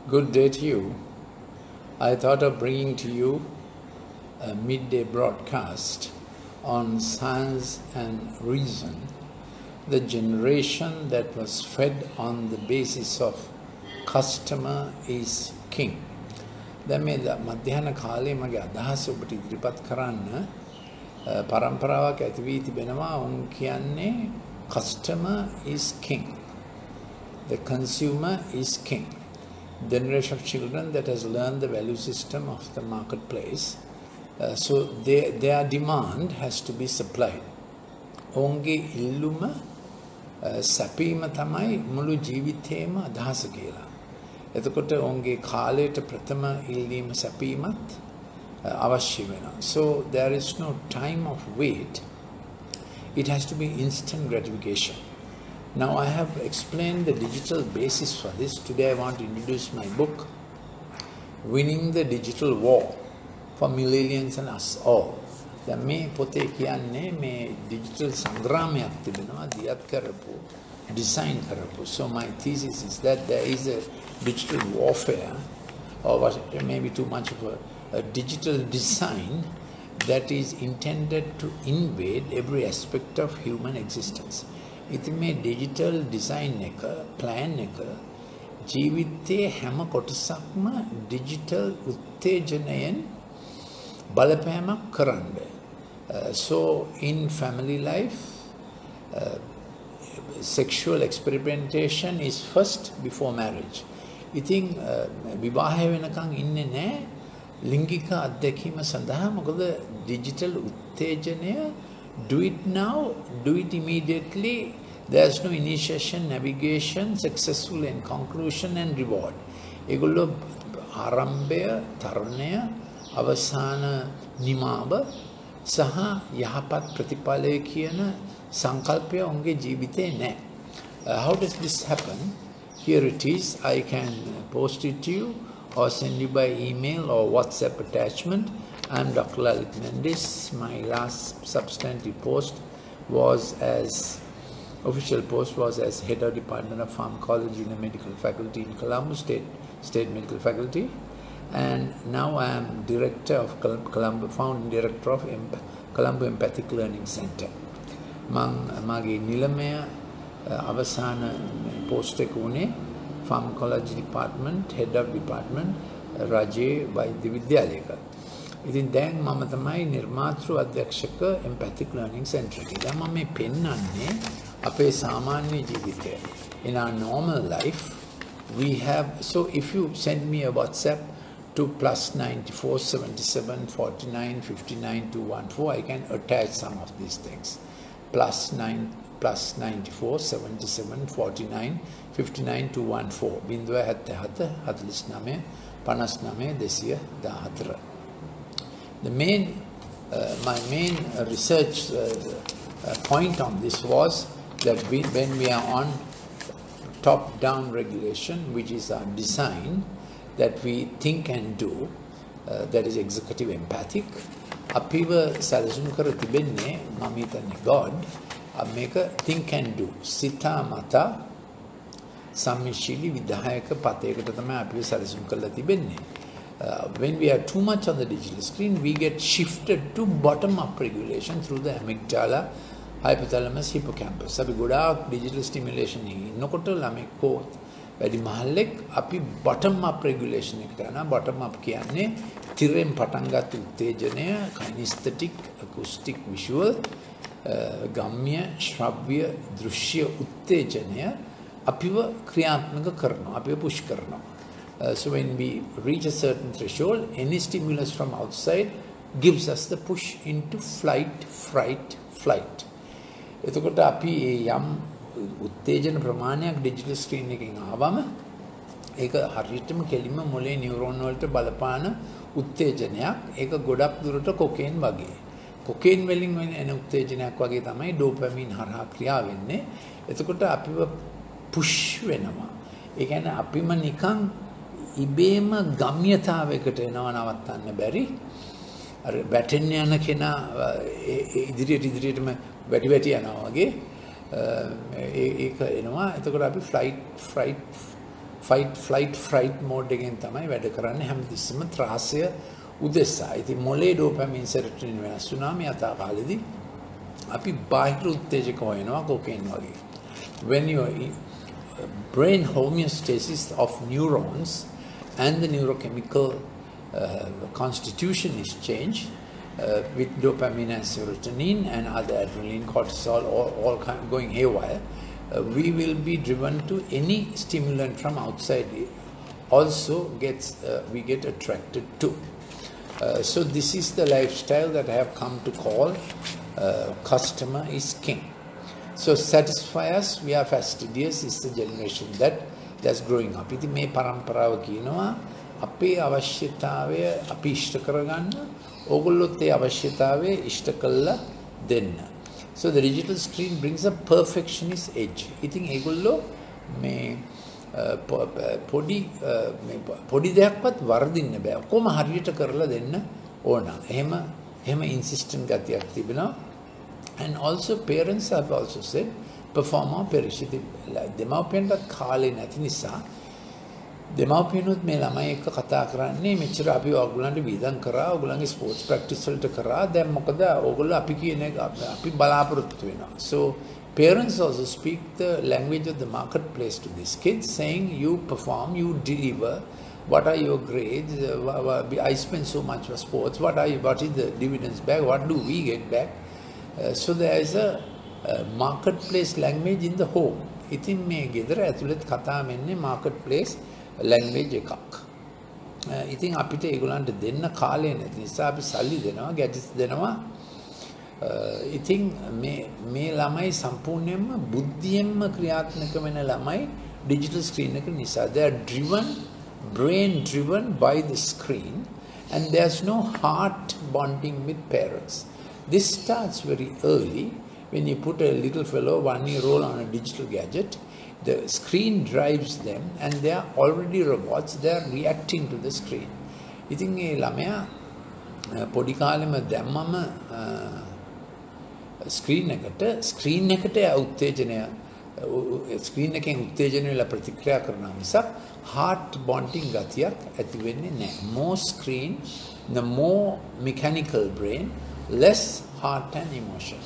Good day to you. I thought of bringing to you a midday broadcast on science and reason, the generation that was fed on the basis of customer is king. දැන් මේ මධ්‍යහන කාලේ මගේ අදහස ඔබට ඉදිරිපත් කරන්න පරම්පරාවක් ඇති වී තිබෙනවා. උන් කියන්නේ customer is king. The consumer is king. Generation of children that has learned the value system of the marketplace. So their demand has to be supplied. ඔවුන්ගේ ඉල්ලුම සැපීම තමයි මුළු ජීවිතේම අදහස කියලා. එතකොට ඔවුන්ගේ කාලයට ප්‍රථම ඉල්ලීම සැපීමත් අවශ්‍ය වෙනවා. So there is no time of wait. It has to be instant gratification. Now I have explained the digital basis for this. Today I want to introduce my book, Winning the Digital War for Millennials and Us All. දැන් මේ පොතේ කියන්නේ මේ digital සංග්‍රාමයක් තිබෙනවා දියත් කරපු design කරපු. So my thesis is that there is a digital warfare, or maybe too much of a digital design that is intended to invade every aspect of human existence. ඉතින් මේ digital design එක plan එක ජීවිතයේ හැම කොටසක්ම digital උත්තේජනයෙන් බලපෑමක් කරන්න. So in family life, sexual experimentation is first before marriage. ඉතින් විවාහය වෙනකන් ඉන්නේ නැහැ ලිංගික අත්දැකීම සඳහා. මොකද digital උත්තේජනය, do it now, do it immediately. There's no initiation, navigation, successful and conclusion and reward. ඒගොල්ලෝ ආරම්භය, තරණය, අවසාන නිමාව සහ යහපත් ප්‍රතිඵලය කියන සංකල්පය ඔවුන්ගේ ජීවිතේ නැහැ. How does this happen? Here it is. I can post it to you or send you by email or WhatsApp attachment. I'm Dr. Lalit Mendis. My last substantive post was official post was as head of Department of Pharmacology in the Medical Faculty in Colombo State Medical Faculty. And now I am director of Colombo, founding director of Colombo Empathic Learning Center. Mage nilamaya avasana post එක උනේ Pharmacology Department, head of department රජයේ වෛද්‍ය විද්‍යාලයක. ඉතින් දැන් මම තමයි නිර්මාතෘ අධ්‍යක්ෂක Empathic Learning Center එකේ. දැන් මම මේ පෙන්වන්නේ අපේ සාමාන්‍ය ජීවිතය. In our normal life we have, so if you send me a WhatsApp to +94 77 49 59 214, I can attach some of these things. +94 77 49 59 214 බිඳුව 77 49 59 214. My main research point on this was that when we are on top-down regulation, which is our design, that we think and do, that is executive empathic. අපිව සැලසුම් කර තිබෙන්නේ මම හිතන්නේ God මේක think and do සිතා මතා සම්මිශීලී විධායක පතයකට තමයි අපිව සැලසුම් කරලා තිබෙන්නේ. When we are too much on the digital screen, we get shifted to bottom-up regulation through the amygdala, hypothalamus, hippocampus. අපි ගොඩාක් digital stimulation එකේ ඉන්නකොට ළමෙක්ව වැඩි මහල්ලෙක් අපි bottom-up regulation එකට යනවා. bottom-up කියන්නේ තිරෙන් පටන් ගන්න උත්තේජනය, kinesthetic, acoustic, visual, ගම්ම්‍ය, ශ්‍රව්‍ය, දෘශ්‍ය උත්තේජනය අපිව ක්‍රියාත්මක කරනවා, අපිව push කරනවා. So when we reach a certain threshold, any stimulus from outside gives us the push into flight. එතකොට අපි යම් උත්තේජන ප්‍රමාණයක් digital screen එකෙන් ආවම ඒක හරියටම කෙලින්ම මොලේ නියුරෝන් වලට බලපාන උත්තේජනයක්. ඒක ගොඩක් දුරට කොකේන් වගේ. කොකේන් වලින් එන උත්තේජනයක් වගේ තමයි ඩෝපමින් හරහා ක්‍රියා වෙන්නේ. එතකොට අපිව පුෂ් වෙනවා. ඒ කියන්නේ අපිම නිකන් ඉබේම ගම්‍යතාවයකට එනවා නවත්තන්න බැරි. අර බැටෙන්න යන කෙනා ඉදිරියටම වැටි යනවා වගේ ඒක එනවා. එතකොට අපි fight flight fright mode එකෙන් තමයි වැඩ කරන්නේ හැමතිස්සෙම ත්‍රාසය උදෙසා. ඉතින් මොලේ ඩෝපමින් සෙරොටොනින් වෙනස් වුණා මේ අතා කාලෙදී අපි බාහිර උත්තේජක හොයනවා කොකේන් වගේ. When your brain homeostasis of neurons and the neurochemical constitution is changed with dopamine and serotonin and other adrenaline, cortisol, all going haywire, we will be driven to any stimulant from outside. Also we get attracted to. So this is the lifestyle that I have come to call customer is king. So satisfy us, we are fastidious is the generation that's growing up. ඉතින් මේ පරම්පරාව කියනවා අපේ අවශ්‍යතාවය අපි ඉෂ්ට කරගන්න ඕගොල්ලොත් ඒ අවශ්‍යතාවය ඉෂ්ට කළා දෙන්න. So the digital screen brings a perfectionist edge. ඉතින් ඒගොල්ලෝ මේ පොඩි දෙයක්වත් වර්ධින්න බෑ. කොහොම හරියට කරලා දෙන්න ඕන. එහෙම insistent ගතියක් තිබෙනවා. And also parents have also said perform or perish. දෙමාපියන්ට කාලේ නැති නිසා දෙමාපියනුත් මේ ළමයි එක්ක කතා කරන්නේ මෙච්චර අපි ඔයගොල්ලන්ට වීදම් කරා ඔයගොල්ලන්ගේ ස්පෝර්ට්ස් ප්‍රැක්ටිස් වලට කරා දැන් මොකද ඔයගොල්ලෝ අපි කියන එක අපි බලාපොරොත්තු වෙනවා. So parents also speak the language of the marketplace to these kids, saying you perform, you deliver, what are your grades, I spend so much for sports, what is the dividends back, what do we get back? So there is a marketplace language in the home. ඉතින් මේ ගෙදර ඇතුළත කතා වෙන්නේ marketplace language එකක්. ඉතින් අපිට ඒගොල්ලන්ට දෙන්න කාලය නැති නිසා අපි සල්ලි දෙනවා, ගැජට්ස් දෙනවා. ඉතින් මේ ළමයි සම්පූර්ණයෙන්ම බුද්ධියෙන්ම ක්‍රියාත්මක වෙන ළමයි digital screen එක නිසා. They are brain driven by the screen and there's no heart bonding with parents. This starts very early. When you put a little fellow 1-year-old on a digital gadget, the screen drives them and they are already robots, they are reacting to the screen. ඉතින් ඒ ළමයා පොඩි කාලෙම දැම්මම screen එකට උත්තේජනය screen එකෙන් උත්තේජනය වෙලා ප්‍රතික්‍රියා කරනවා මිසක් heart bonding ගතියක් ඇති වෙන්නේ නැහැ. More screen, the more mechanical brain, less heart and emotion.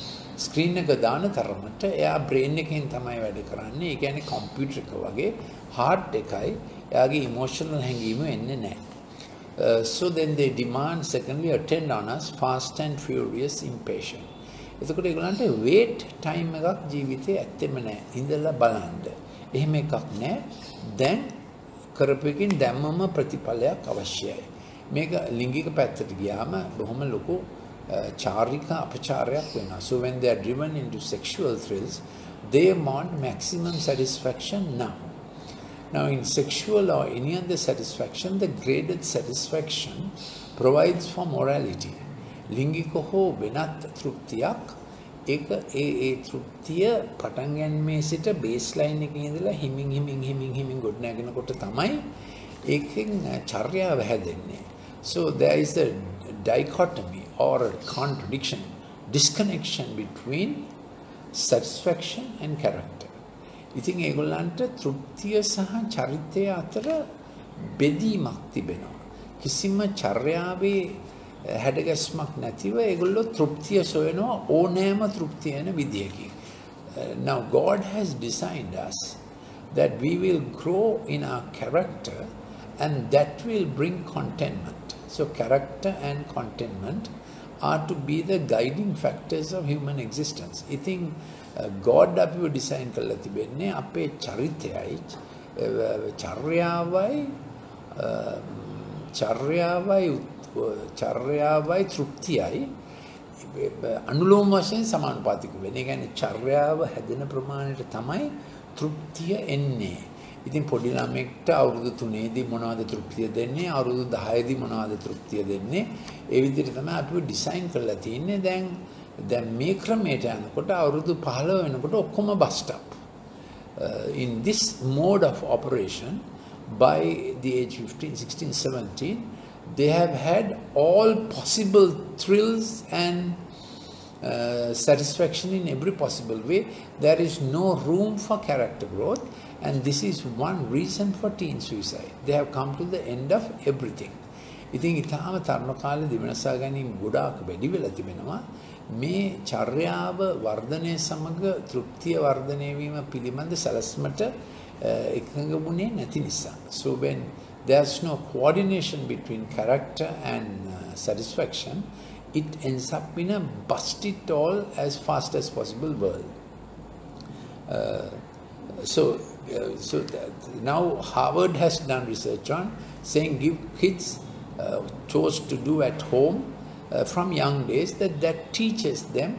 Screen එක දාන තරමට එයා බ්‍රේන් එකෙන් තමයි වැඩ කරන්නේ. ඒ කියන්නේ කම්පියුටර් එක වගේ heart එකයි එයාගේ emotional හැඟීම එන්නේ නැහැ. So then they demand secondly attend on us fast and furious impatient. එතකොට ඒගොල්ලන්ට wait time එකක් ජීවිතේ ඇත්තෙම නැහැ. ඉඳලා බලන්න. එහෙම එකක් නැහැ. දැන් කරපෙකින් දැම්මම ප්‍රතිඵලයක් අවශ්‍යයි. මේක ලිංගික පැත්තට ගියාම බොහොම ලොකු charika apacharyak වෙනවා. So when they are driven into sexual thrills, they want maximum satisfaction now. Now in sexual or any other satisfaction, the graded satisfaction provides for morality. ලිංගික හෝ වෙනත් තෘප්තියක් ඒක ඒ තෘප්තිය පටන් ගැනීමේ සිට බේස්ලයින් එකේ ඉඳලා හිමින් ගොඩ නැගෙනකොට තමයි ඒකෙන් චර්යාව හැදෙන්නේ. So there is a dichotomy or a contradiction, disconnection between satisfaction and character. ඉතින් ඒගොල්ලන්ට තෘප්තිය සහ චරිතය අතර බෙදීමක් තිබෙනවා. කිසිම චර්යාවේ හැඩගැස්මක් නැතිව ඒගොල්ලෝ තෘප්තිය සොයනවා ඕනෑම තෘප්තිය යන විදියකින්. Now God has designed us that we will grow in our character and that will bring contentment. So character and contentment are to be the guiding factors of human existence. I think God අපිව design කරලා තිබෙන්නේ අපේ චරිතයයි චර්යාවයි තෘප්තියයි අනුලෝම වශයෙන් සමානුපාතික වෙන්නේ. ඒ කියන්නේ චර්යාව හැදෙන ප්‍රමාණයට තමයි තෘප්තිය එන්නේ. ඉතින් පොඩි ළමෙක්ට අවුරුදු 3ේදී මොනවද තෘප්තිය දෙන්නේ, අවුරුදු 10ේදී මොනවද තෘප්තිය දෙන්නේ, ඒ විදිහට තමයි අපිව ඩිසයින් කරලා තියෙන්නේ. දැන් මේ ක්‍රමයට යනකොට අවුරුදු 15 වෙනකොට ඔක්කොම බස්ට් up. In this mode of operation by the age 15, 16, 17 they have had all possible thrills and satisfaction in every possible way. There is no room for character growth, and this is one reason for teen suicide. They have come to the end of everything. ඉතින් ඊටාම තරුණ කාලේ දිවනසා ගැනීම ගොඩාක් වැඩි වෙලා තිබෙනවා. මේ චර්යාව වර්ධනය සමග තෘප්තිය වර්ධනය වීම පිළිබඳ සැලැස්මට එකඟ වුණේ නැති නිසා. So when there's no coordination between character and satisfaction, it ends up in a bust it all as fast as possible world. So now Harvard has done research on saying give kids chores to do at home from young days, that teaches them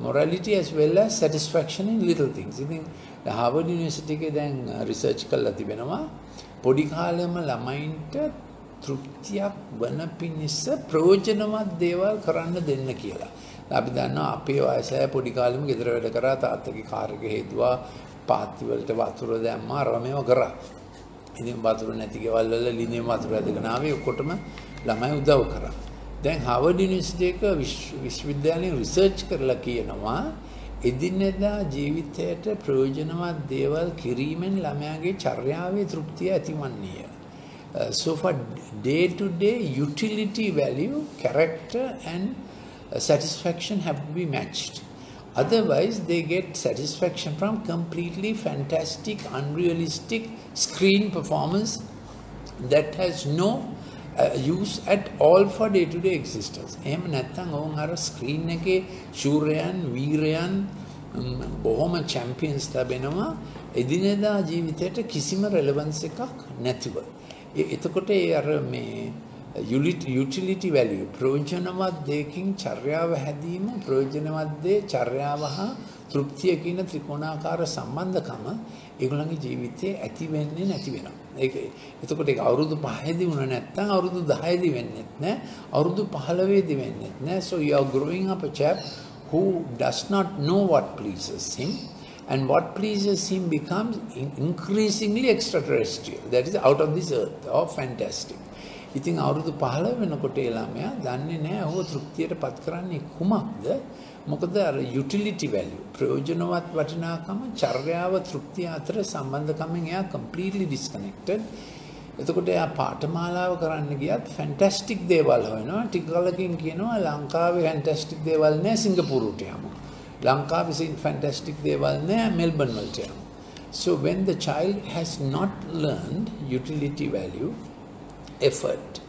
morality as well as satisfaction in little things. I think the Harvard University ke then research කරලා තිබෙනවා පොඩි කාලෙම ළමයින්ට තෘප්තියක් වන පිණිස ප්‍රයෝජනවත් දේවල් කරන්න දෙන්න කියලා. අපි දන්නවා අපේ වයසේ පොඩි කාලෙම ගෙදර වැඩ කරා තාත්තගේ කාර් එක හේතුවා පාත්ති වලට වතුර දැම්මා රමේව කරා. ඉතින් වතුර නැති ගෙවල් වල ලිඳින් වතුර ඇදගෙන ආවේ ඔක්කොටම ළමයි උදව් කරා. දැන් හාවර්ඩ් යුනිවර්සිටි එක විශ්වවිද්‍යාලයෙන් රිසර්ච් කරලා කියනවා එදිනෙදා ජීවිතයට ප්‍රයෝජනවත් දේවල් කිරීමෙන් ළමයාගේ චර්යාවේ තෘප්තිය ඇතිවන්නේය. So for day-to-day utility value, character and satisfaction have to be matched. Otherwise, they get satisfaction from completely fantastic, unrealistic screen performance that has no use at all for day-to-day existence. එහෙම නැත්නම් ඔවුන් අර screen එකේ ශූරයන්, වීරයන්, බොහොම Champions ලැබෙනවා එදිනෙදා ජීවිතයට කිසිම රෙලෙවන්ස් එකක් නැතිව. එතකොට ඒ අර මේ utility value ප්‍රයෝජනවත් දෙයකින් චර්යාව හැදීම ප්‍රයෝජනවත් දේ චර්යාව හා තෘප්තිය කියන ත්‍රිකෝණාකාර සම්බන්ධකම ඒගොල්ලන්ගේ ජීවිතයේ ඇති වෙන්නේ නැති වෙනවා. එතකොට ඒක අවුරුදු 5දී වුණ නැත්නම් අවුරුදු 10දී වෙන්නේ නැහැ. අවුරුදු 15දී වෙන්නේ නැහැ. So you are growing up a chap who does not know what pleases him, and what pleases him becomes increasingly extraterrestrial. That is out of this earth or fantastic. ඉතින් අවුරුදු 15 වෙනකොට ඒ ළමයා දන්නේ නැහැ ඔහු තෘප්තියට පත් කරන්නේ කුමක්ද? මොකද අර යුටිලිටි වැලියු ප්‍රයෝජනවත් වටිනාකම චර්යාව තෘප්තිය අතර සම්බන්ධකමෙන් එයා කම්ප්ලීට්ලි ඩිස්කනෙක්ටඩ්. එතකොට එයා පාඨමාලාව කරන්න ගියත් ෆැන්ටස්ටික් දේවල් හොයනවා. ටික කලකින් කියනවා ලංකාවේ ෆැන්ටස්ටික් දේවල් නැහැ සිංගප්පූරුවට යමු. ලංකාවේ ෆැන්ටස්ටික් දේවල් නැහැ මෙල්බන් වලට යමු. So when the child has not learned utility value, effort,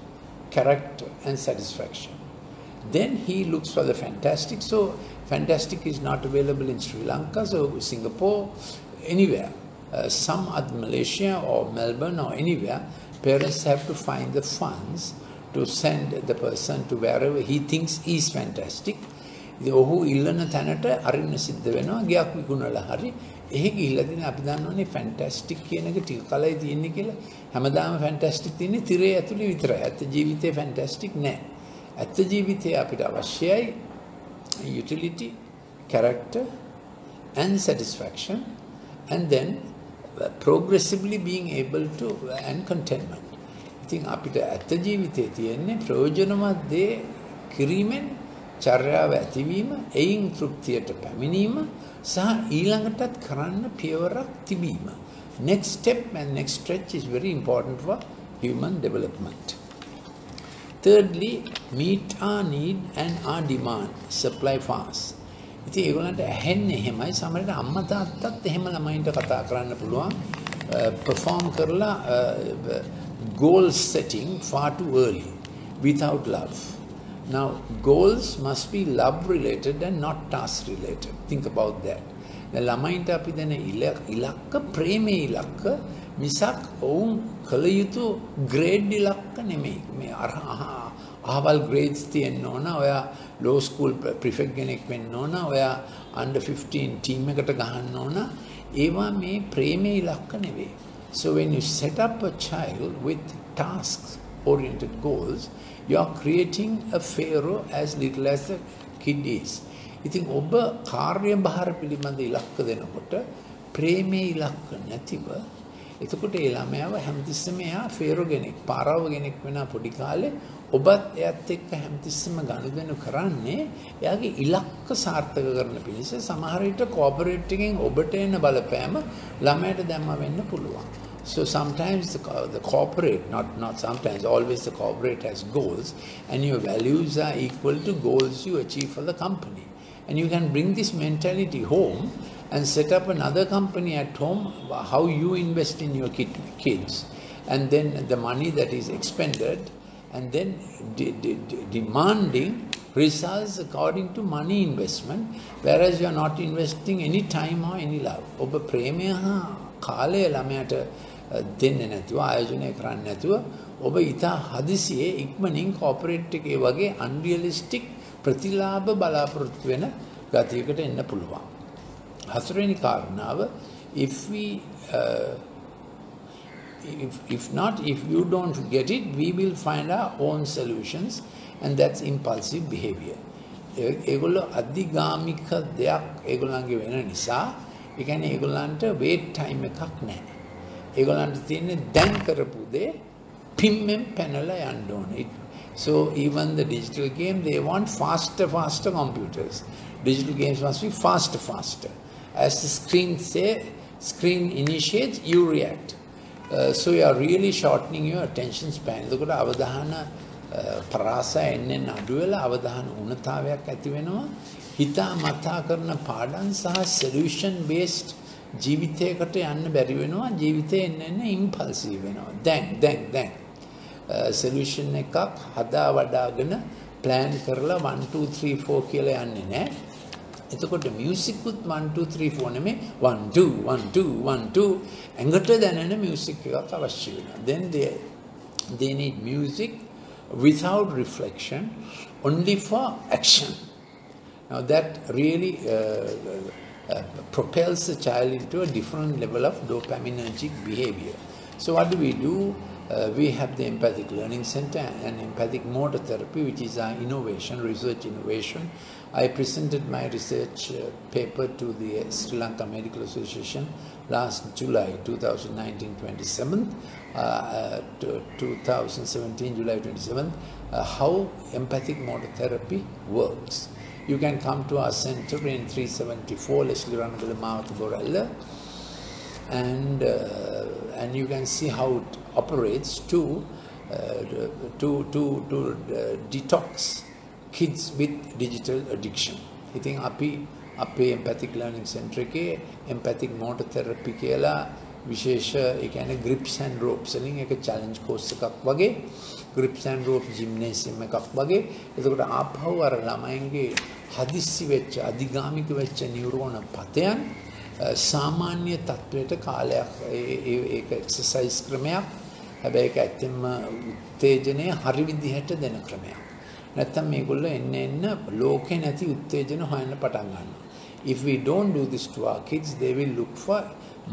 character and satisfaction, then he looks for the fantastic. So fantastic is not available in Sri Lanka, so Singapore, anywhere, some at Malaysia or Melbourne or anywhere, parents have to find the funds to send the person to wherever he thinks is fantastic. ඔහු ඉල්ලන තැනට අරින්න සිද්ධ වෙනවා ගියක් විකුණලා හරි එහෙ ගිහිල්ලා දින අපි දන්නවනේ ෆැන්ටස්ටික් කියන එක ටික කලයි තියෙන්නේ කියලා හැමදාම ෆැන්ටස්ටික් තියෙන්නේ තිරේ ඇතුලේ විතරයි. ඇත්ත ජීවිතේ ෆැන්ටස්ටික් නෑ. ඇත්ත ජීවිතේ අපිට අවශ්‍යයි utility, character and satisfaction, and then progressively being able to and contentment. ඉතින් අපිට ඇත්ත ජීවිතේ තියෙන්නේ ප්‍රයෝජනවත් දේ කිරීමෙන් චර්යාව ඇතිවීම, එයින් තෘප්තියට පැමිණීම සහ ඊළඟටත් කරන්න පියවරක් තිබීම. Next step and next stretch is very important for human development. Thirdly, meet our need and our demand, supply fast. ඉතින් ඒගොල්ලන්ට ඇහෙන්නේ එහෙමයි සමහරවිට අම්මා තාත්තත් එහෙම ළමයින්ට කතා කරන්න පුළුවන් perform කරලා goal setting far too early without love. Now, goals must be love related and not task related. Think about that. The ළමයින්ට අපි දෙන ඉලක්ක ප්‍රේමයේ ඉලක්ක මිසක් ඔවුන් කල යුතු ග්‍රේඩ් ඉලක්ක නෙමෙයි. මේ අහවල් ග්‍රේඩ්ස් තියෙන්න ඕන. ඔයා ලෝ ස්කූල් ප්‍රිෆෙක්ට් කෙනෙක් වෙන්න ඕන. ඔයා under 15 ටීම් එකට ගහන්න ඕන. ඒවා මේ ප්‍රේමයේ ඉලක්ක නෙවෙයි. So when you set up a child with tasks oriented goals, you are creating a pharaoh as little as the kid is. ඉතින් ඔබ කාර්ය භාර පිළිබඳ ඉලක්ක දෙනකොට ප්‍රේමයේ ඉලක්ක නැතිව එතකොට ඒ ළමයාව හැමතිස්සෙම එයා ෆේරෝ කෙනෙක්, පාරාව කෙනෙක් වෙනා පොඩි කාලේ ඔබත් එයත් එක්ක හැමතිස්සෙම ගනුදෙනු කරන්නේ එයාගේ ඉලක්ක සාර්ථක කරන පිණිස. සමහර විට කෝපරේට් එකෙන් ඔබට එන බලපෑම ළමයට දැම්ම වෙන්න පුළුවන්. So sometimes the corporate, not sometimes, always the corporate has goals, and your values are equal to goals you achieve for the company. And you can bring this mentality home and set up another company at home, how you invest in your kids, and then the money that is expended, and then demanding results according to money investment, whereas you are not investing any time or any love. ඔබ ප්‍රේමය හා කාලය ළමයට දෙන්නේ නැතුව, ආයෝජනය කරන්නේ නැතුව, ඔබ ඉතා හදිසියේ ඉක්මනින් කෝපරේට් එකේ වගේ unrealistic ප්‍රතිලාභ බලාපොරොත්තු වෙන ගතියකට එන්න පුළුවන්. හතරවෙනි කාරණාව, if you don't get it, we will find our own solutions, and that's impulsive behavior. ඒගොල්ලෝ අධිගාමික දෙයක් ඒගොල්ලන්ගේ වෙන නිසා, ඒ කියන්නේ ඒගොල්ලන්ට wait time එකක් නැහැ. ඒගොල්ලන්ට තියෙන්නේ දැන් කරපු දේ පිම්මෙන් පැනලා යන්න ඕනේ. So even the digital game, they want faster computers. Digital games must be faster. As the screen initiates, you react. So you are really shortening your attention span. එතකොට අවධාන පරාසය එන්නේ අඩු වෙලා අවධාන උණතාවයක් ඇති වෙනවා. හිතා මතා කරන පාඩම් සහ solution based ජීවිතයකට යන්න බැරි වෙනවා. ජීවිතේ එන්නේ impulsive වෙනවා. දැන් solution එකක් හදා වඩාගෙන plan කරලා 1 2 3 4 කියලා යන්නේ නැහැ. එතකොට music උත් 1 2 3 4 නෙමෙයි 1 2 1 2 1 2 ඇඟට දැනෙන music එකක් අවශ්‍ය වෙනවා. Then they need music without reflection, only for action. Now that really propels the child into a different level of dopaminergic behavior. So what do? We have the Empathic Learning Center and Empathic Motor Therapy, which is our research innovation. I presented my research paper to the Sri Lanka Medical Association last July 2017, July 27th, how empathic motor therapy works. You can come to our center in 374 Leslie Ranagala Mouth Borella, and you can see how it operates to detox kids with digital addiction. I think අපේ empathic learning center එකේ empathic motor therapy කියලා විශේෂ ඒ කියන්නේ grips and ropes වලින් එක challenge course එකක් වගේ, grips and ropes gymnasium එකක් වගේ. එතකොට ආපහු අර ළමයින්ගේ හදිස්සි වෙච්ච අධිගාමික වෙච්ච නියුරෝන පතයන් සාමාන්‍ය තත්වයට කාලයක් ඒක එක්සර්සයිස් ක්‍රමයක්. හැබැයි ඒක ඇත්තෙන්ම උත්තේජනය හරි විදිහට දෙන ක්‍රමයක්. නැත්තම් මේගොල්ලෝ එන්න ලෝකේ නැති උත්තේජන හොයන්න පටන් ගන්නවා. If we don't do this to our kids, they will look for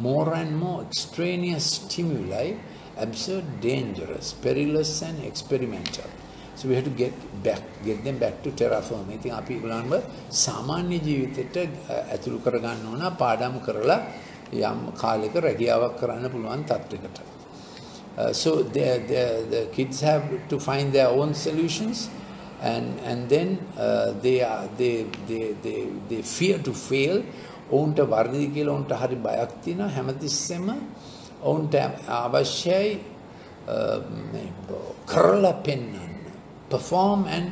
more and more extraneous stimuli, absurd, dangerous, perilous and experimental. So we have to get them back to terra firma. ඉතින් අපි ඒගොල්ලන්ව සාමාන්‍ය ජීවිතයට ඇතුළු කරගන්න ඕන, පාඩම් කරලා යම් කාලයක රැකියාවක් කරන්න පුළුවන් තත්යකට. So the kids have to find their own solutions, and then they fear to fail. ඔවුන්ට වර්ධි කියලා ඔවුන්ට හරි බයක් තියෙනවා. හැමතිස්සෙම ඔවුන්ට අවශ්‍යයි කරලා පෙන්වන්න. Perform and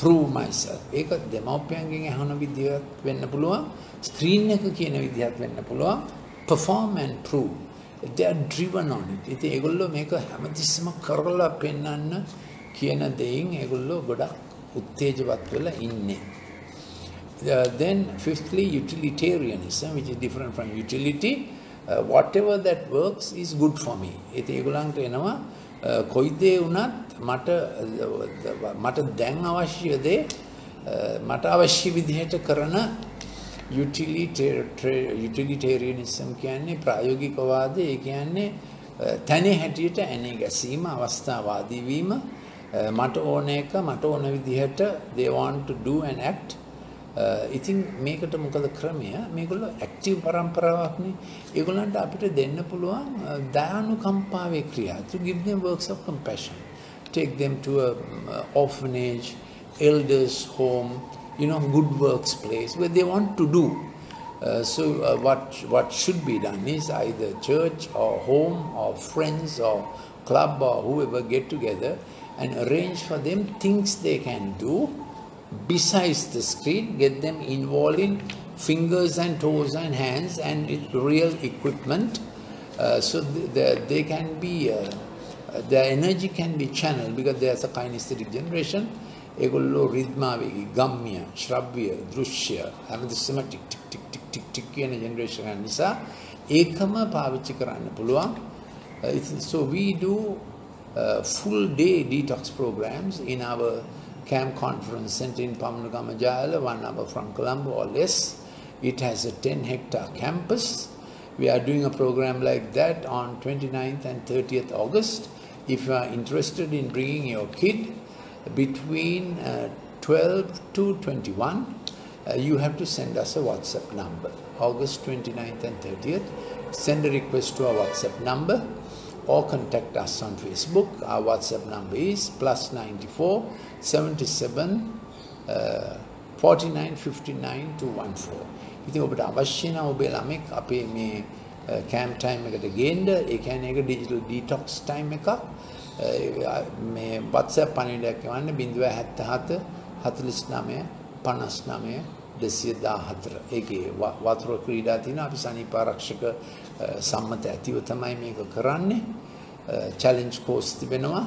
prove myself. ඒක දෙමව්පියන්ගෙන් අහන විදිහත් වෙන්න පුළුවන්. ස්ක්‍රීන් එක කියන විදිහත් වෙන්න පුළුවන්. Perform and prove. They are driven on it. ඉතින් ඒගොල්ලෝ මේක හැමතිස්සෙම කරලා පෙන්වන්න කියන දෙයින් ඒගොල්ලෝ ගොඩක් උත්තේජවත් වෙලා ඉන්නේ. Then fifthly, utilitarianism, which is different from utility. Whatever that works is good for me. ඉතින් ඒගොල්ලන්ට එනවා කොයි දේ වුණත් මට දැන් අවශ්‍ය දේ මට අවශ්‍ය විදිහට කරන utilitarianism කියන්නේ ප්‍රායෝගිකවාදය. ඒ කියන්නේ තැනේ හැටියට ඇනේ ගැසීම, අවස්ථාවාදී වීම, මට ඕන එක මට ඕන විදිහට they want to do and act. ඉතින් මේකට මොකද ක්‍රමය? මේගොල්ලෝ act active පරම්පරාවක්නේ. ඒගොල්ලන්ට අපිට දෙන්න පුළුවන් දයානුකම්පාවේ ක්‍රියා. To give them works of compassion. Take them to a orphanage, elders home, good works place where they want to do. What should be done is either church or home or friends or club or whoever get together and arrange for them things they can do besides the screen, get them involved in fingers and toes and hands and real equipment, so they can be, their energy can be channeled, because there's a kinesthetic generation. ඒගොල්ලෝ රිද්මාවේගී ගම්ම්‍ය ශ්‍රව්‍ය දෘශ්‍ය හැමතිස්සෙම ටික් ටික් ටික් ටික් ටික් ටික් කියන generation එක නිසා ඒකම පාවිච්චි කරන්න පුළුවන්. So we do full day detox programs in our camp conference center in Pamanukama Jayala, 1 hour from Colombo or less. It has a 10-hectare campus. We are doing a program like that on 29th and 30th August. If you are interested in bringing your kid between 12 to 21, you have to send us a WhatsApp number. August 29th and 30th, send a request to our WhatsApp number or contact us on Facebook. Our WhatsApp number is +94 77 49 59 214. ඉතින් ඔබට අවශ්‍ය නම් ඔබේ ළමෙක් අපේ මේ camp time එකට ගේන්න, ඒ කියන්නේ ඒක digital detox time එකක්. මේ WhatsApp පණිවිඩයක් එවන්න 077 49 59 214. ඒකේ වතුර ක්‍රීඩා තියෙනවා. අපි සනීප ආරක්ෂක සම්මත ඇතිව තමයි මේක කරන්නේ. challenge course තිබෙනවා.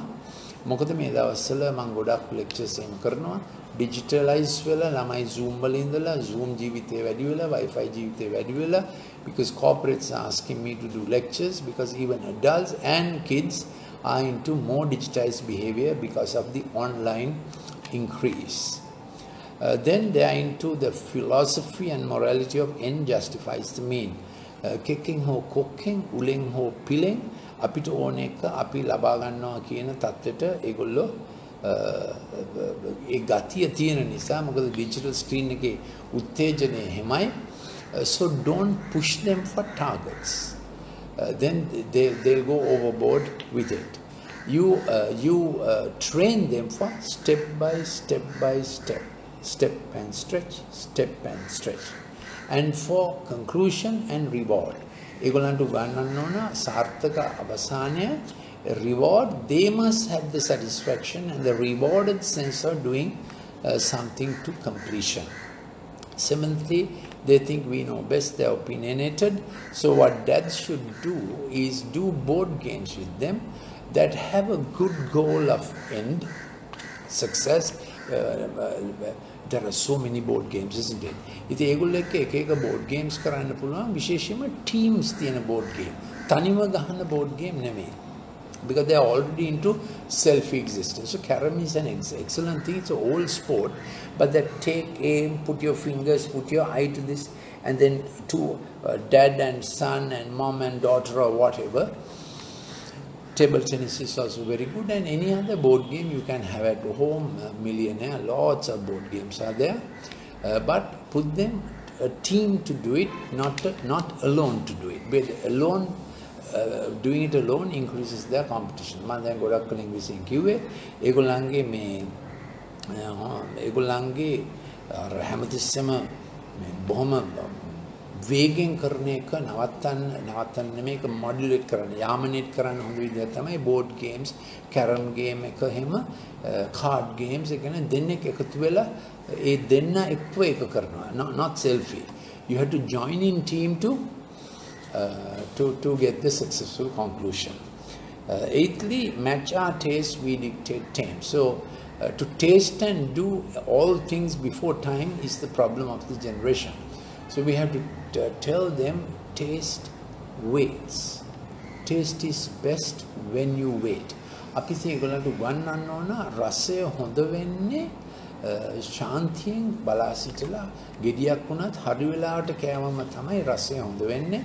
මොකද මේ දවස්වල මම ගොඩක් lectures එහෙම කරනවා. digitalize වෙලා ළමයි Zoom වල ඉඳලා Zoom ජීවිතේ වැඩි වෙලා Wi-Fi ජීවිතේ වැඩි වෙලා, because corporates are asking me to do lectures, because even adults and kids are into more digitized behavior because of the online increase. Then they are into the philosophy and morality of end justifies the mean. Kicking ho cooking, uling ho pilling, අපිට ඕන එක අපි ලබා ගන්නවා කියන தත්වෙට ඒගොල්ලෝ ඒ ගතිය තියෙන නිසා, මොකද digital screen එකේ උත්තේජනය හැමයි. So don't push them for targets. Then they'll go overboard with it. You train them for step by step, step and stretch, and for conclusion and reward. ඒගොල්ලන්ට උගන්වන්න ඕන සාර්ථක අවසානය, reward. They must have the satisfaction and the rewarded sense of doing something to completion. Seventhly, they think we know best, they're opinionated. So what dads should do is do board games with them that have a good goal of end success. There are so many board games, isn't it? ඉතින් ඒගොල්ලෝ එක්ක එක board games කරන්න පුළුවන්, විශේෂයෙන්ම teams තියෙන board game. තනිව ගහන board game නෙමෙයි. Because they are already into self-existence. So carom is an excellent thing. It's an old sport, but that take aim, put your fingers, put your eye to this, and then two, dad and son and mom and daughter or whatever. Table tennis is also very good, and any other board game you can have at home. Millionaire, lots of board games are there, but put them a team to do it, not alone to do it. But alone. Doing it alone increases their competition. මම දැන් ගොඩක් කලින් විසින් කිව්වේ ඒගොල්ලන්ගේ හැමතිස්සෙම බොහොම වේගෙන් කරන එක නවත්තන්න මේක මොඩුලේට් කරන්න, යාමනේට් කරන්න හොඳ විදිහ තමයි board games, carom game එක එහෙම card games එක නේ දෙන්නෙක් එකතු වෙලා ඒ දෙන්න එක්ව එක කරනවා. Not selfie. You have to join in team to get the successful conclusion. Eighthly, match our taste, we dictate time. So to taste and do all things before time is the problem of the generation. So we have to tell them taste waits. Taste is best when you wait. අපි ඒගොල්ලන්ට උගන්වන්න ඕන රසය හොඳ වෙන්නේ ශාන්තියෙන් බලා සිටලා ගෙඩියක් වුණත් හරි වෙලාවට කෑවම තමයි රසය හොඳ වෙන්නේ.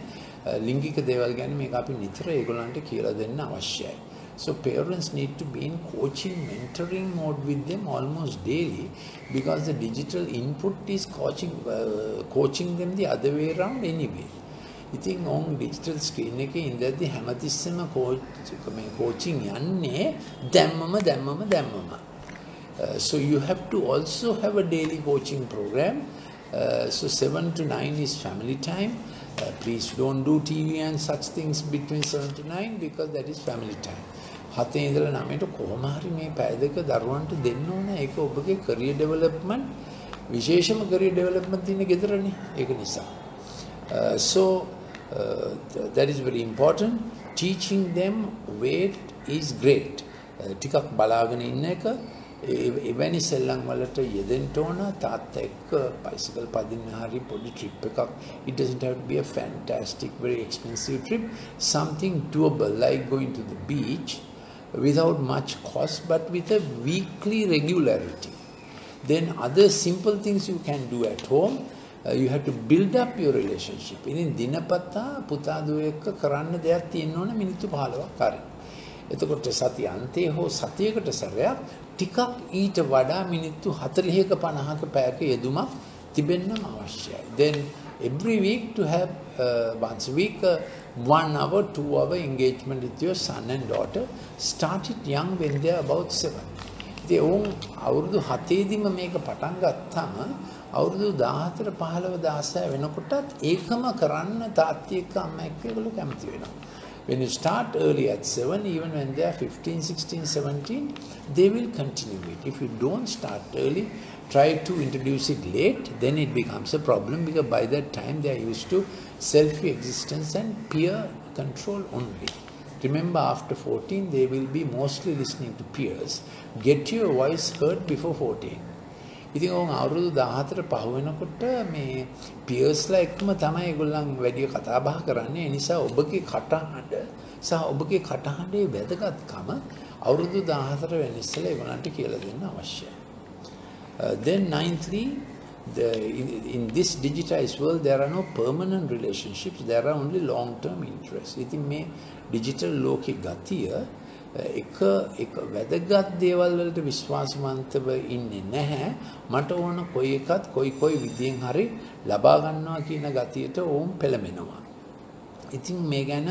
ලිංගික දේවල් ගැන මේක අපි නිතර ඒගොල්ලන්ට කියලා දෙන්න අවශ්‍යයි. So parents need to be in coaching, mentoring mode with them almost daily, because the digital input is coaching them the other way around anyway. ඉතින් on digital screen එකේ ඉඳද්දි හැමතිස්සෙම coaching යන්නේ දැම්මම. So you have to also have a daily coaching program. So 7 to 9 is family time. Please don't do TV and such things between 7 to 9, because that is family time. 7 ඉඳලා 9ට කොහොම හරි මේ පැය දෙක දරුවන්ට දෙන්න ඕන. ඒක ඔබගේ career development, විශේෂම career development තියෙන ගෙදරනේ. ඒක නිසා. So that is very important. Teaching them weight is great. ටිකක් බලාගෙන ඉන්න එක, එවැනි සෙල්ලම් වලට යෙදෙන්න ඕන. තාත්තා එක්ක bicycle පදින්න හරි පොඩි trip එකක්. It doesn't have to be a fantastic, very expensive trip. Something doable, like going to the beach without much cost, but with a weekly regularity. Then other simple things you can do at home. You have to build up your relationship. ඉතින් දිනපතා පුතා දුව එක්ක කරන්න දෙයක් තියෙන්න ඕන මිනිත්තු 15ක් හරි. එතකොට සතිය අන්තයේ හෝ සතියකට සැරයක් ටිකක් ඊට වඩා මිනිත්තු 40ක 50ක පැයක යෙදුමක් තිබෙන්නම අවශ්‍යයි. Then every week to have once a week 1 hour, 2 hour engagement with your son and daughter. Start it young when they are about 7. ඉතින් උන් අවුරුදු 7 මේක පටන් ගත්තාම අවුරුදු 14 15 16 වෙනකොටත් ඒකම කරන්න තාත්ති එක්ක අම්මා එක්ක ඒගොල්ලෝ කැමති වෙනවා. When you start early at 7, even when they are 15, 16, 17, they will continue it. If you don't start early, try to introduce it late, then it becomes a problem, because by that time they are used to self-existence and peer control only. Remember, after 14, they will be mostly listening to peers. Get your voice heard before 14. ඉතින් ඔවුන් අවුරුදු 14 පහ වෙනකොට මේ පියර්ස්ලා එක්කම තමයි ඒගොල්ලන් වැඩි කතා බහ කරන්නේ. ඒ නිසා ඔබගේ කටහඬ සහ ඔබගේ කටහඬේ වැදගත්කම අවුරුදු 14 වෙන ඉස්සෙල්ලා ඒගොල්ලන්ට කියලා දෙන්න අවශ්‍යයි. Then ninthly, in this digitized world, there are no permanent relationships. There are only long-term interests. ඉතින් මේ digital ලෝකේ ගතිය එක වැදගත් දේවල් වලට විශ්වාසවන්තව ඉන්නේ නැහැ. මට ඕන කොයි එකත් කොයි විදියෙන් හරි ලබා ගන්නවා කියන ගතියට ඕම් පෙළමෙනවා. ඉතින් මේ ගැන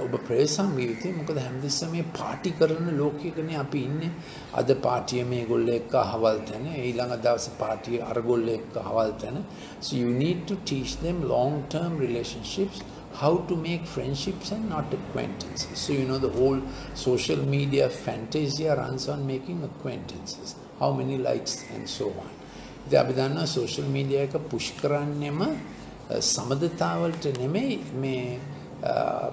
ඔබ ප්‍රේසම් වීති. මොකද හැමතිස්සෙම මේ පාටි කරන ලෝකයකනේ අපි ඉන්නේ. අද පාටිය මේගොල්ලෝ එක්ක අහවල් තැන, ඊළඟ දවසේ පාටිය අරගොල්ලෝ එක්ක අහවල් තැන. So you need to teach them long-term relationships, how to make friendships and not acquaintances. So you know the whole social media fantasia runs on making acquaintances. How many likes and so on. ඉතින් අපි දන්නවා social media එක push කරන්නේම සමදතාවලට නෙමෙයි, මේ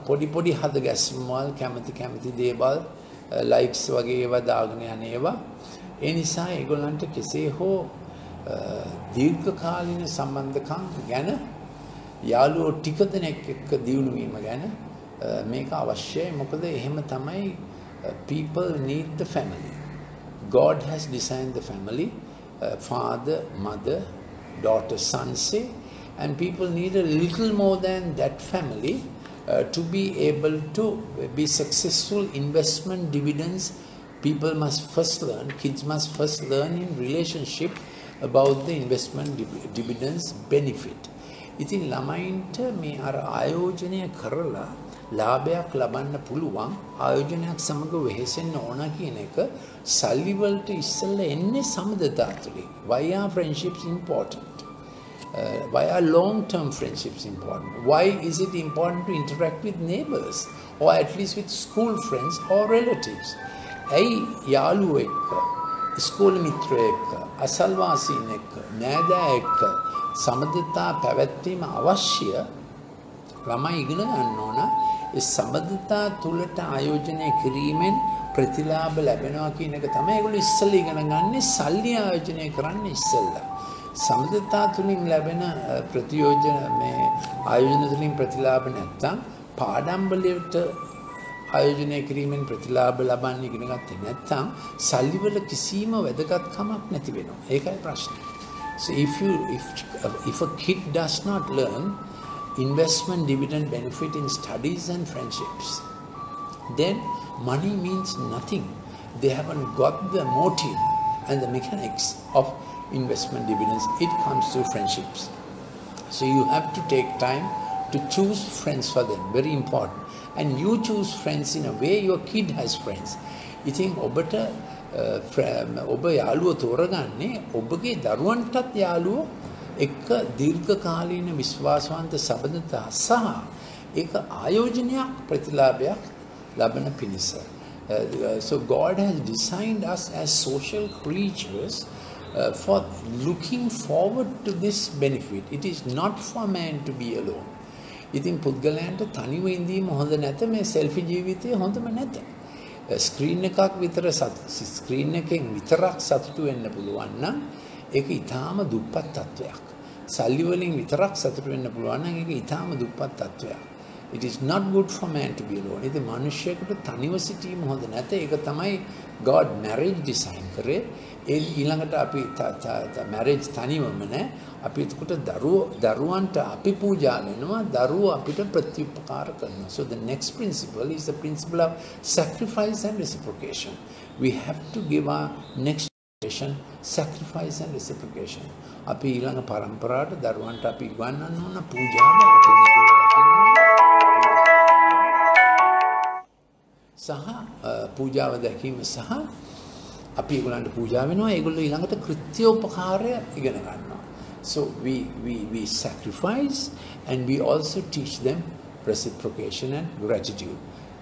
පොඩි හද ගැස්මවල් කැමති දේවල් likes වගේ ඒවා දාගෙන යන ඒවා. ඒ නිසා ඒගොල්ලන්ට කෙසේ හෝ දීර්ඝකාලීන සම්බන්ධකම් ගැන යාළුවෝ ටික දෙනෙක් එක්ක දියුණු වීම ගැන මේක අවශ්‍යයි. මොකද එහෙම තමයි people need the family. God has designed the family, father, mother, daughter, son, say, and people need a little more than that family to be able to be successful. Investment dividends, people must first learn, kids must first learn in relationship about the investment dividends benefit. ඉතින් ළමයින්ට මේ අර ආයෝජනය කරලා ලාභයක් ලබන්න පුළුවන් ආයෝජනයක් සමග වෙහෙසෙන්න ඕන කියන එක සල්ලි වලට ඉස්සෙල්ලා එන්නේ සමදතා තුලින්. Why are friendships important? Why are long-term friendships important? Why is it important to interact with neighbors, or at least with school friends or relatives? ඇයි යාළුවෝ එක්ක, ඉස්කෝලේ මිත්‍රයෝ එක්ක, අසල්වාසීන් එක්ක, නෑදෑ එක්ක සමදතා පැවැත්වීම අවශ්‍ය? ළමයි ඉගෙන ගන්න ඕන ඒ සමදතා තුලට ආයෝජනය කිරීමෙන් ප්‍රතිලාභ ලැබෙනවා කියන එක තමයි ඒගොල්ලෝ ඉස්සෙල්ලා ඉගෙන ගන්නේ. සල්ලි ආයෝජනය කරන්න ඉස්සෙල්ලා සමදතා තුලින් ලැබෙන ප්‍රතියෝජන මේ ආයෝජන තුලින් ප්‍රතිලාභ නැත්තම් පාඩම් වලට ආයෝජනය කිරීමෙන් ප්‍රතිලාභ ලබන්න ඉගෙන ගත්තේ නැත්තම් සල්ලි වල කිසිම වැදගත්කමක් නැති වෙනවා. ඒකයි ප්‍රශ්නේ. So if a kid does not learn investment dividend benefit in studies and friendships, then money means nothing. They haven't got the motive and the mechanics of investment dividends. It comes to friendships. So you have to take time to choose friends for them, very important. And you choose friends in a way your kid has friends. ඉතින් ඔබට ඔබ යාළුවෝ තෝරගන්නේ ඔබගේ දරුවන්ටත් යාළුවෝ එක්ක දීර්ඝකාලීන විශ්වාසවන්ත සම්බන්ධතා සහ ඒක ආයෝජනයක් ප්‍රතිලාභයක් ලබන පිණිස. So God has designed us as social creatures for looking forward to this benefit. It is not for man to be alone. ඉතින් පුද්ගලයන්ට තනිව ඉඳීම හොඳ නැත. මේ සෙල්ෆි ජීවිතය හොඳම නැත. ස්ක්‍රීන් එකක් විතර ස්ක්‍රීන් එකෙන් විතරක් සතුටු වෙන්න පුළුවන් නම් ඒක ඊටාම දුප්පත් තත්වයක්. සල්ලි වලින් විතරක් සතුටු වෙන්න පුළුවන් නම් ඒක ඊටාම දුප්පත් තත්වයක්. It is not good for man to be alone. ඉතින් මිනිස්සෙකුට තනිව සිටීම හොඳ නැත. ඒක තමයි God marriage design කරේ. ඒ ඊළඟට අපි marriage තනිවම නෑ. අපි එතකොට දරුවන්ට අපි පූජා වෙනවා. දරුවෝ අපිට ප්‍රතිඋපකාර කරනවා. So the next principle is the principle of sacrifice and reciprocation. We have to give our next generation sacrifice and reciprocation. අපි ඊළඟ පරම්පරාවට දරුවන්ට අපි ගන්නන්න ඕන පූජාව සහ පූජාව දැකීම සහ අපි ඒගොල්ලන්ට පූජා වෙනවා ඒගොල්ලෝ ඊළඟට කෘත්‍යෝපකාරය ඉගෙන ගන්නවා. So we sacrifice and we also teach them reciprocation and gratitude.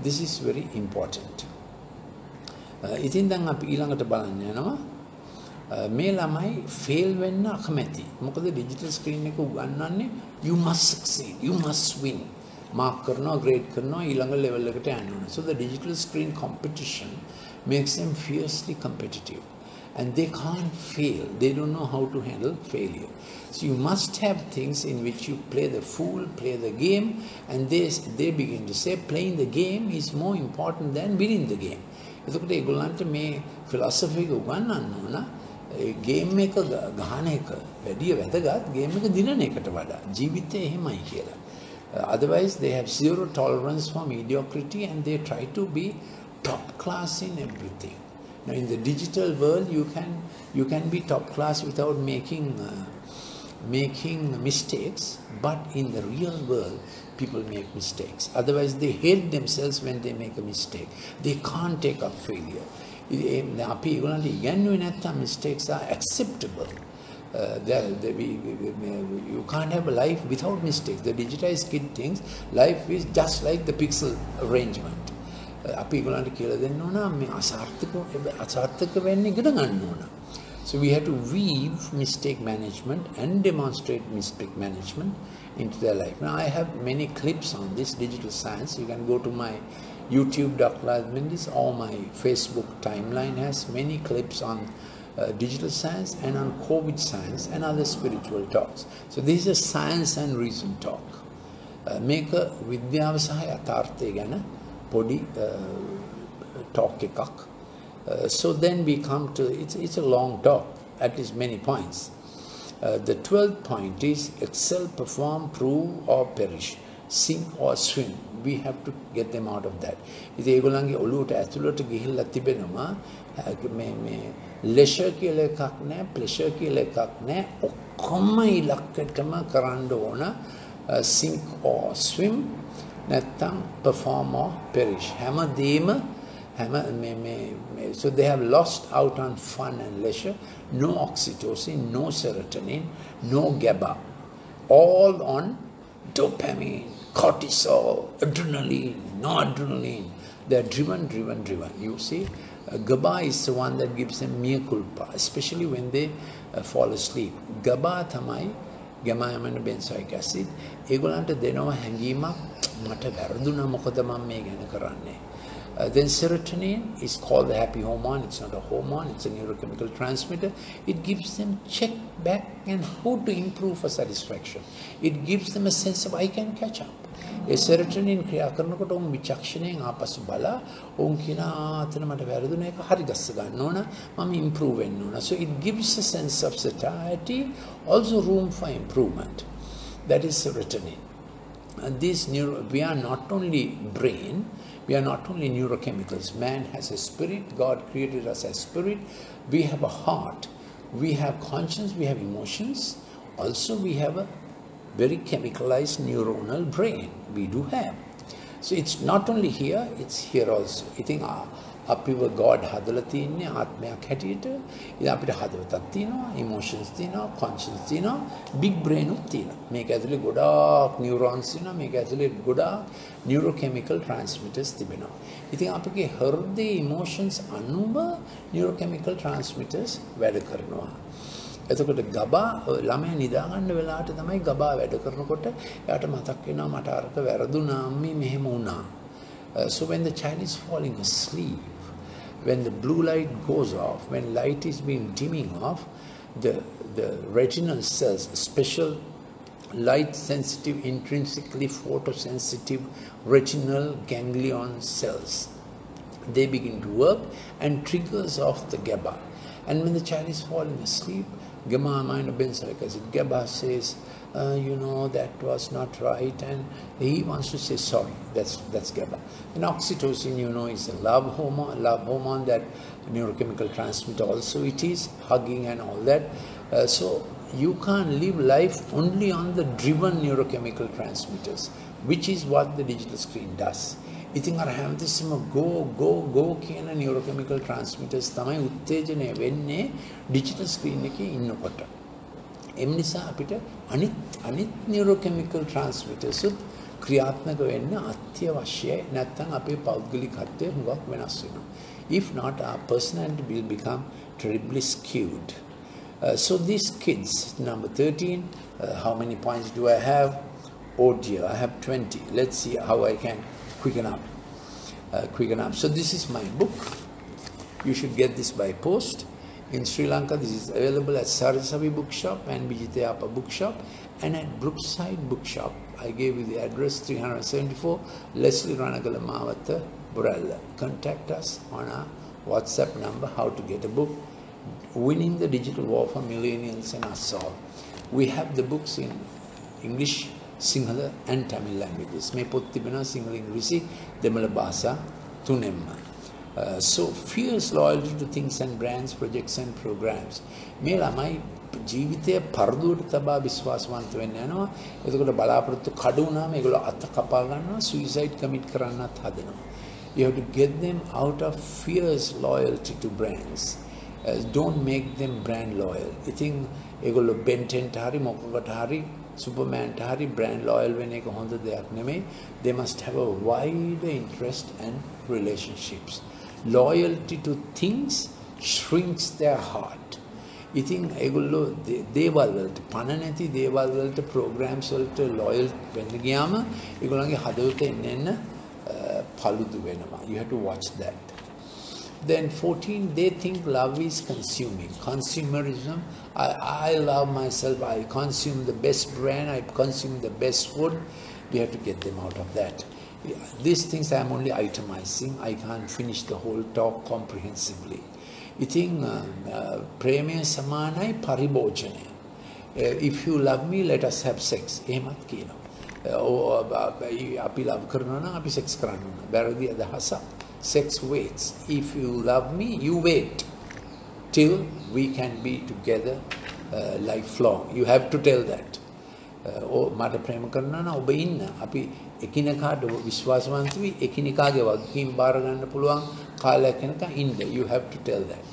This is very important. ඉතින් දැන් අපි ඊළඟට බලන්න යනවා මේ ළමයි ෆේල් වෙන්න අකමැති. මොකද ඩිජිටල් ස්ක්‍රීන් එක උගන්වන්නේ you must succeed, you must win. Mark කරනවා, grade කරනවා, ඊළඟ level එකට යන්න ඕන. So the digital screen competition makes them fiercely competitive. And they can't fail. They don't know how to handle failure. So you must have things in which you play the fool, play the game, and they begin to say playing the game is more important than winning the game. එතකොට ඒගොල්ලන්ට මේ philosophy එක උගන්වන්න ඕන game එක ගහන එක වැඩි වැදගත් ගේම් එක දිනන එකට වඩා. ජීවිතේ එහෙමයි කියලා. Otherwise they have zero tolerance for mediocrity and they try to be top class in everything. Now in the digital world you can be top class without making mistakes, but in the real world people make mistakes. Otherwise they hate themselves when they make a mistake. They can't take up failure. අපි ඒගොල්ලන්ට ඉගන්වුවේ නැත්තම් mistakes are acceptable. You can't have a life without mistakes. The digitized kid thinks life is just like the pixel arrangement. අපි ඒගොල්ලන්ට කියලා දෙන්න ඕන මේ අසාර්ථක වෙන්න ඉගෙන ගන්න ඕන. So we have to weave mistake management and demonstrate mistake management into their life. Now I have many clips on this digital science. You can go to my YouTube, Dr. Lal Mendis, or my Facebook timeline has many clips on digital science and on COVID science and other spiritual talks. So this is a science and reason talk. Make a විද්‍යාව සහ යථාර්ථය ගැන පොඩි talk එකක්. So then we come to, it's a long talk, at least many points. The 12th point is excel, perform, prove or perish, sink or swim. We have to get them out of that. ඉතින් ඒගොල්ලන්ගේ ඔළුවට ඇතුළට ගිහිල්ලා තිබෙනවා මේ leisure කියලා එකක් නැහැ, pleasure කියලා එකක් නැහැ. ඔක්කොම ඉලක්කයටම කරන්න ඕන sink or swim නැත්නම් perform or perish. හැමදේම so they have lost out on fun and leisure. No oxytocin, no serotonin, no GABA. All on dopamine, cortisol, adrenaline, no adrenaline. They are driven. You see, GABA is the one that gives them mea culpa, especially when they fall asleep. GABA thamai, gamma-amino benzoic acid. ඒගොල්ලන්ට දෙනවා හැඟීමක් මට වැරදුනා මොකද මම මේ ගැන කරන්නේ. Then serotonin is called the happy hormone. It's not a hormone, it's a neurochemical transmitter. It gives them check back and how to improve for satisfaction. It gives them a sense of I can catch up. A serotonin ක්‍රියා කරනකොට උන් විචක්ෂණයෙන් ආපසු බලා උන් කියන ආතන මට වැරදුන එක හරි ගස්ස ගන්න ඕන මම improve වෙන්න ඕන. So it gives a sense of satiety, also room for improvement. That is serotonin. We are not only brain, We are not only neurochemicals. Man has a spirit. God created us as spirit. We have a heart. We have conscience. We have emotions. Also, we have a very chemicalized neuronal brain. We do have. So it's not only here, it's here also. I think අපිව God හදලා තින්නේ ආත්මයක් හැටියට. ඉතින් අපිට හදවතක් තියෙනවා, emotions තියෙනවා, conscience තියෙනවා, big brain උත් තියෙනවා. මේක ඇතුලේ ගොඩාක් neurons තියෙනවා, මේක ඇතුලේ ගොඩාක් neurochemical transmitters තිබෙනවා. ඉතින් අපගේ හෘදයේ emotions අනුව neurochemical transmitters වැඩ කරනවා. එතකොට ගබා ළමයා නිදා ගන්න වෙලාවට තමයි ගබා වැඩ කරනකොට එයාට මතක් වෙනවා මට අරක වැරදුනා අම්මේ මෙහෙම වුණා. So when the child is falling asleep, when the blue light goes off, when light is being dimming off, the retinal cells, special light sensitive, intrinsically photosensitive retinal ganglion cells, they begin to work and triggers off the GABA. And when the child is falling asleep, GABA says, you know, that was not right, and he wants to say sorry. That's GABA. And oxytocin, you know, is a love hormone, that neurochemical transmitter also it is, hugging and all that. So you can't live life only on the driven neurochemical transmitters, which is what the digital screen does. ඉතින් අර හැමතිස්සෙම go කියන neurochemical transmitters තමයි උත්තේජනය වෙන්නේ digital screen එකේ ඉන්නකොට. එම නිසා අපිට අනිත් neurochemical transmitters උත් ක්‍රියාත්මක වෙන්න අත්‍යවශ්‍යයි. නැත්නම් අපේ පෞද්ගලිකත්වය හුඟක් වෙනස් වෙනවා. If not, our personality will become terribly skewed. So these kids, number 13, how many points do I have? Oh dear, I have 20. Let's see how I can quicken up. So this is my book. You should get this by post. In Sri Lanka, this is available at Sarasavi Bookshop and Vijitayapa Bookshop and at Brookside Bookshop. I gave you the address, 374 Leslie Ranagala Mawatha, Buralla. Contact us on our WhatsApp number, how to get a book, Winning the Digital War for Millennials and Us All. We have the books in English, Sinhala and Tamil languages. මේ පොත් තිබෙනවා සිංහල ඉංග්‍රීසි දෙමළ භාෂා තුනෙන්ම. So fierce loyalty to things and brands, projects and programs. මේ ළමයි ජීවිතය පරදුවට තබා විශ්වාසවන්ත වෙන්න යනවා. එතකොට බලාපොරොත්තු කඩ වුණාම ඒගොල්ලෝ අත කපා ගන්නවා, suicide commit කරන්නත් හදනවා. You have to get them out of fierce loyalty to brands. Don't make them brand loyal. ඉතින් ඒගොල්ලෝ Ben 10ට හරි මොකකට හරි Superman Tahari brand loyal when they must have a wider interest and relationships. Loyalty to things shrinks their heart. I think egullo දේවල් වලට පණ නැති දේවල් වලට programs වලට loyal වෙන්න ගියාම ඒගොල්ලන්ගේ හදවත එන්න පළුදු වෙනවා. You have to watch that. Then 14, they think love is consuming. Consumerism. I love myself. I consume the best brand. I consume the best food. We have to get them out of that. These things I am only itemizing. I can't finish the whole talk comprehensively. I think preme samanai paribojane. If you love me, let us have sex. Emat kino. Api love karna na, api sex karna na. Baradi adahasa. Sex waits. If you love me, you wait till we can be together lifelong. You have to tell that. මට ප්‍රේම කරනවා නම් ඔබ ඉන්න. අපි එකිනෙකාට විශ්වාසවන්ත වී එකිනෙකාගේ වගකීම් බාර ගන්න පුළුවන් කාලයක් යනකම් ඉන්න. You have to tell that.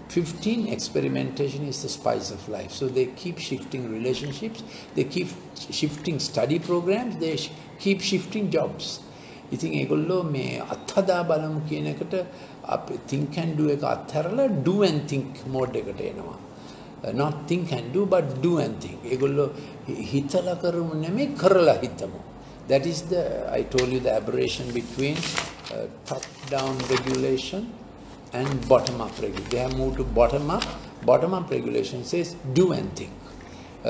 15, experimentation is the spice of life. So they keep shifting relationships, they keep shifting study programs, they keep shifting jobs. ඉතින් ඒගොල්ලෝ මේ අත්හදා බලමු කියන එකට අපි think and do එක අත්හැරලා do and think mode එකට එනවා. Not think and do but do and think. ඒගොල්ලෝ හිතලා කරමු නෙමෙයි කරලා හිතමු. That is the, I told you, the aberration between top down regulation and bottom up regulation. They have moved to bottom up. Bottom up regulation says do and think.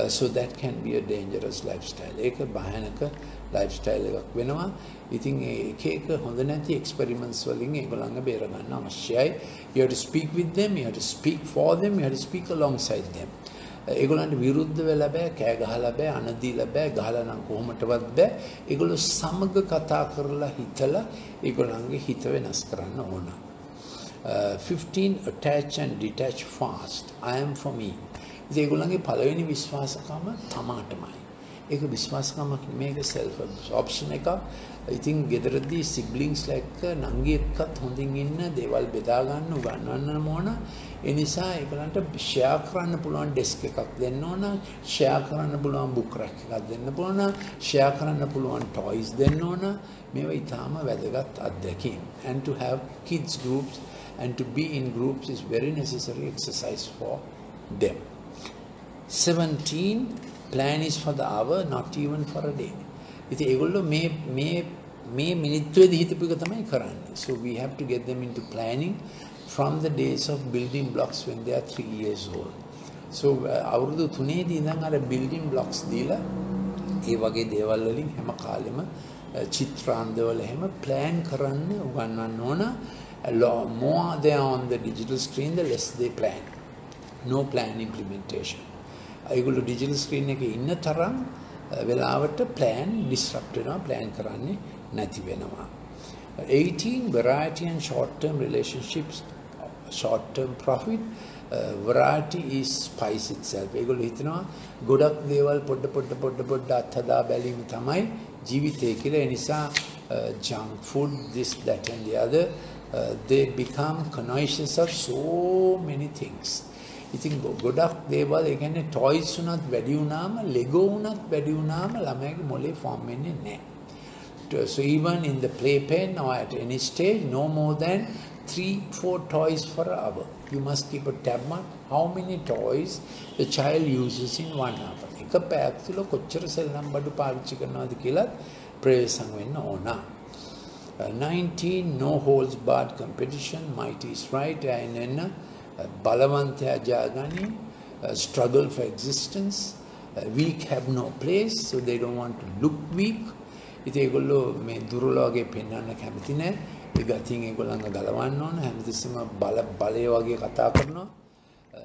So that can be a dangerous lifestyle. ඒක භයානක lifestyle එකක් වෙනවා. ඉතින් ඒක හොඳ නැති experiments වලින් ඒගොල්ලන්ව බේර ගන්න අවශ්‍යයි. You have to speak with them, you have to speak for them, you have to speak alongside them. ඒගොල්ලන්ට විරුද්ධ වෙලා බෑ, කෑ ගහලා බෑ, අනදීලා බෑ, ගහලා නම් කොහොමටවත් බෑ. ඒගොල්ලෝ සමග කතා කරලා හිතලා ඒගොල්ලන්ගේ හිත වෙනස් කරන්න ඕන. 15 attach and detach fast. I am for me. ඉතින් ඒගොල්ලන්ගේ පළවෙනි විශ්වාසකම තමාටමයි. ඒක විශ්වාසකමක් නෙමෙයි, ඒක self absorption එකක්. ඉතින් ගෙදරදී siblings like නංගි එක්කත් හොඳින් ඉන්න, දේවල් බෙදා ගන්න උගන්වන්න ඕන. ඒ නිසා ඒගොල්ලන්ට share කරන්න පුළුවන් desk එකක් දෙන්න ඕන, share කරන්න පුළුවන් book rack එකක් දෙන්න පුළුවන්, share කරන්න පුළුවන් toys දෙන්න ඕන. මේවා ඊටාම වැදගත් අත්දැකීම්. And to have kids groups and to be in groups is very necessary exercise for them. 17, plan is for the hour, not even for a day. ඉතින් ඒගොල්ලෝ මේ මිනිත්තුවේදී හිතපු එක තමයි කරන්නේ. So we have to get them into planning from the days of building blocks when they are 3 years old. So අවුරුදු 3 දී ඉඳන් අර building blocks දීලා ඒ වගේ දේවල් වලින් හැම කාලෙම චිත්‍රාන්දවල හැම plan කරන්න උගන්වන්න ඕන. More they are on the digital screen, the less they plan. No plan implementation. ඒගොල්ලෝ digital screen එකේ ඉන්න තරම් වෙලාවට plan disrupt වෙනවා, plan කරන්නේ නැති වෙනවා. 18, variety and short-term relationships, short-term profit. Variety is spice itself. ඒගොල්ලෝ හිතනවා ගොඩක් දේවල් පොඩ අත්හදා බැලීම තමයි ජීවිතය කියලා. ඒ නිසා junk food, this, that and the other, they become connoisseurs of so many things. ඉතින් ගොඩක් දේවල්, ඒ කියන්නේ toys උනත් වැඩි වුණාම, Lego උනත් වැඩි වුණාම ළමයාගේ මොලේ form වෙන්නේ නැහැ. So even in the playpen or at any stage, no more than 3-4 toys for an hour. You must keep a tab on how many toys the child uses in 1 hour. එක පැයක් තුළ කොච්චර සෙල්ලම් බඩු පාවිච්චි කරනවද කියලා ප්‍රවේශම් වෙන්න ඕන. 19, no holds barred competition, might is right, and බලවන්තයා ජයගනි, struggle for existence, weak have no place, so they don't want to look weak. ඉතින් ඒගොල්ලෝ මේ දුර්වල වගේ පෙන්වන්න කැමති නැහැ. ඒ ගතියෙන් ඒගොල්ලන්ව ගලවන්න ඕන. හැමතිස්සෙම බලය වගේ කතා කරනවා.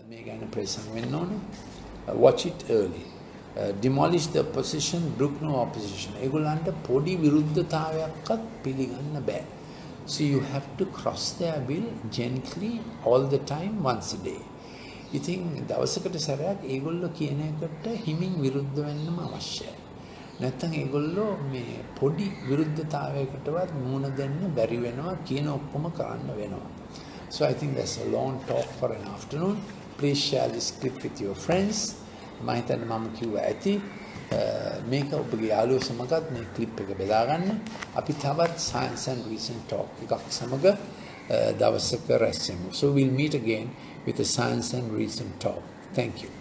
මේ ගැන ප්‍රේසම් වෙන්න ඕන. Watch it early. Demolish the opposition, brook no opposition. ඒගොල්ලන්ට පොඩි විරුද්ධතාවයක්වත් පිළිගන්න බෑ. So you have to cross their will gently all the time, once a day. ඉතින් දවසකට සැරයක් ඒගොල්ලෝ කියන එකට හිමින් විරුද්ධ වෙන්නම අවශ්‍යයි. නැත්තම් ඒගොල්ලෝ මේ පොඩි විරුද්ධතාවයකටවත් මුහුණ දෙන්න බැරි වෙනවා, කියන ඔක්කොම කරන්න වෙනවා. So I think that's a long talk for an afternoon. Please share this clip with your friends. මම හිතන්නේ මම කිව්වා ඇති මේක ඔබගේ යාළුවෝ සමගත් මේ ක්ලිප් එක බෙදා ගන්න. අපි තවත් science and reason talk එකක් සමග දවසක රැස් වෙමු. So we'll meet again with a science and reason talk. Thank you.